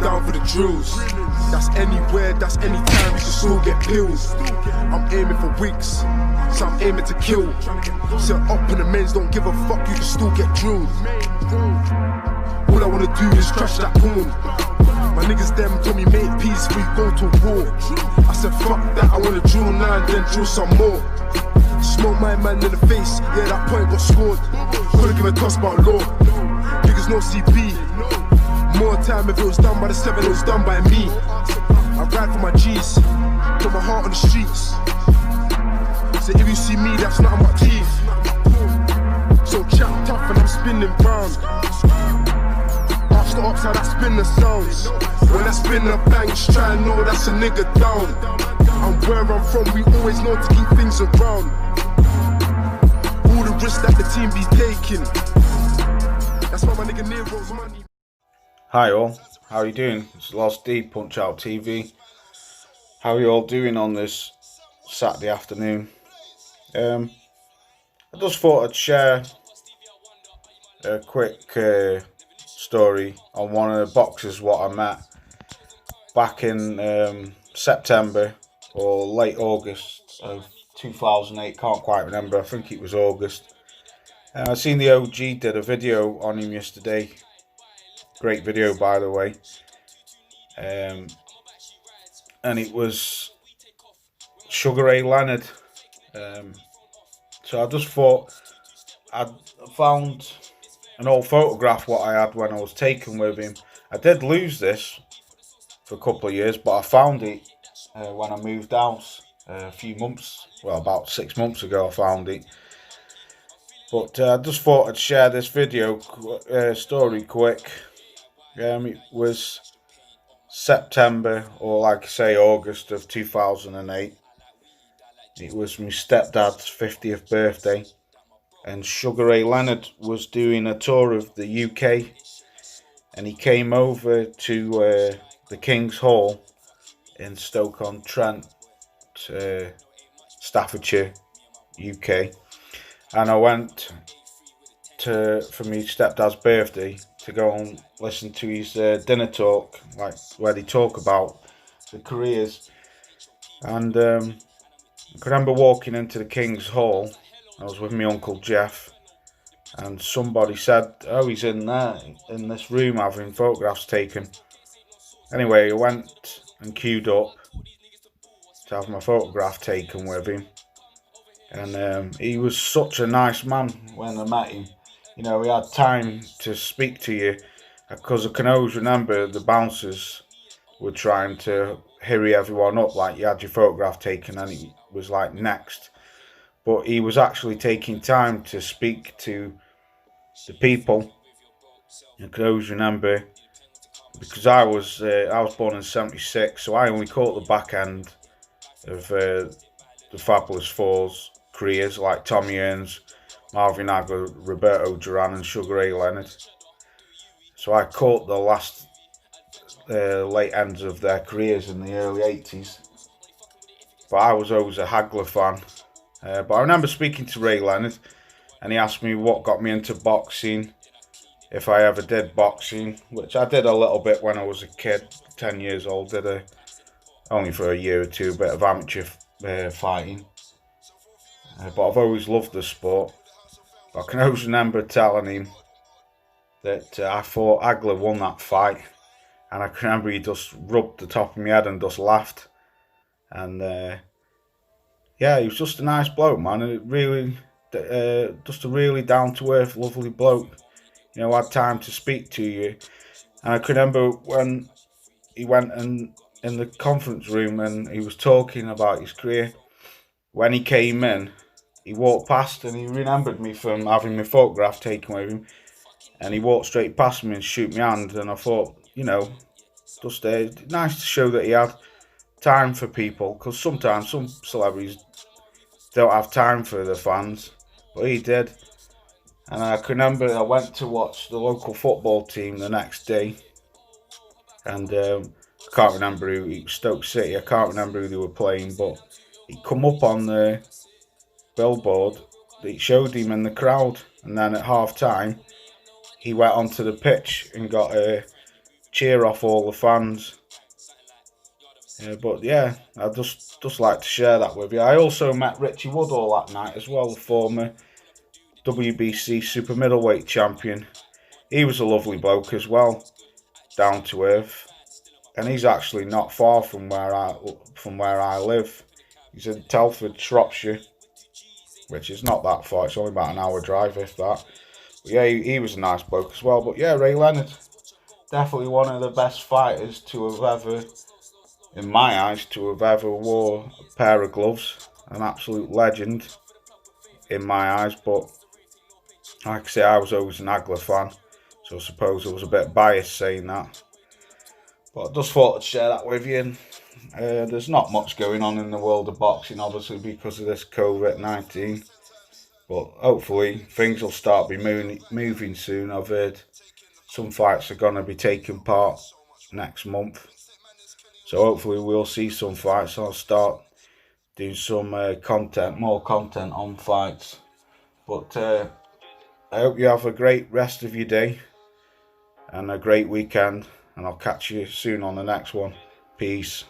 down for the drills. That's anywhere, that's anytime, you can still get pills. I'm aiming for wigs, so I'm aiming to kill. Set up in the men's, don't give a fuck, you can still get drilled. All I wanna do is crash that porn. My niggas them told me make peace before you go to war. I said fuck that, I wanna drill now and then drill some more. Smoke my man in the face, yeah that point got scored. Couldn't give a toss about law. Niggas no CP. More time if it was done by the 7, it was done by me. I ride for my G's, put my heart on the streets. So if you see me, that's not on my teeth. So chat tough and I'm spinning round. After ops, how that spin the sounds. When I spin the banks, try and know that's a nigga down. And where I'm from, we always know to keep things around. All the risks that the team be taking. That's why my nigga Nero's money. Hi all, how are you doing? It's Lost D, Punch Out TV. How are you all doing on this Saturday afternoon? I just thought I'd share a quick story on one of the boxers what I met back in September or late August of 2008, can't quite remember, I think it was August. I seen the OG did a video on him yesterday. Great video, by the way. And it was Sugar Ray Leonard. So I just thought I found an old photograph what I had when I was taken with him. I did lose this for a couple of years, but I found it when I moved house a few months, well about 6 months ago I found it. But I just thought I'd share this video story quick. It was September, or like I say August of 2008. It was my stepdad's 50th birthday, and Sugar Ray Leonard was doing a tour of the UK, and he came over to the King's Hall in Stoke-on-Trent, Staffordshire, UK, and I went for my stepdad's birthday to go and listen to his dinner talk, like where they talk about the careers. And I can remember walking into the King's Hall. I was with my Uncle Jeff, and somebody said, oh, he's in there, in this room having photographs taken. Anyway, I went and queued up to have my photograph taken with him. And he was such a nice man when I met him. You know, he had time to speak to you, because I can always remember the bouncers were trying to hurry everyone up, like you had your photograph taken and it was like next. But he was actually taking time to speak to the people. I can always remember, because I was born in '76, so I only caught the back end of the Fabulous Four's careers, like Tommy Earns, Marvin Hagler, Roberto Duran and Sugar Ray Leonard. So I caught the last late ends of their careers in the early 80s. But I was always a Hagler fan. But I remember speaking to Ray Leonard, and he asked me what got me into boxing, if I ever did boxing, which I did a little bit when I was a kid, 10 years old, only for a year or two, a bit of amateur fighting. But I've always loved the sport. I can always remember telling him that I thought Hagler won that fight, and I can remember he just rubbed the top of my head and just laughed. And yeah, he was just a nice bloke, man. And it really, just a really down-to-earth, lovely bloke. You know, had time to speak to you. And I can remember when he went in the conference room and he was talking about his career. When he came in, he walked past and he remembered me from having my photograph taken with him, and he walked straight past me and shook my hand. And I thought, you know, just nice to show that he had time for people, because sometimes some celebrities don't have time for their fans, but he did. And I can remember I went to watch the local football team the next day, and I can't remember who, it was Stoke City, I can't remember who they were playing, but he come up on the billboard that showed him in the crowd, and then at half time he went onto the pitch and got a cheer off all the fans. But yeah, I just like to share that with you. I also met Richie Woodall that night as well, the former WBC super middleweight champion. He was a lovely bloke as well, down to earth, and he's actually not far from where I live. He's in Telford, Shropshire, which is not that far. It's only about an hour drive, if that. But yeah, he was a nice bloke as well. But yeah, Ray Leonard, definitely one of the best fighters to have ever, in my eyes, to have ever wore a pair of gloves. An absolute legend in my eyes. But like I say, I was always an Hagler fan, so I suppose I was a bit biased saying that. But I just thought I'd share that with you. And, there's not much going on in the world of boxing, obviously, because of this COVID-19. But hopefully things will start be moving soon. I've heard some fights are going to be taking part next month. So hopefully we'll see some fights. I'll start doing some more content on fights. But I hope you have a great rest of your day and a great weekend. And I'll catch you soon on the next one. Peace.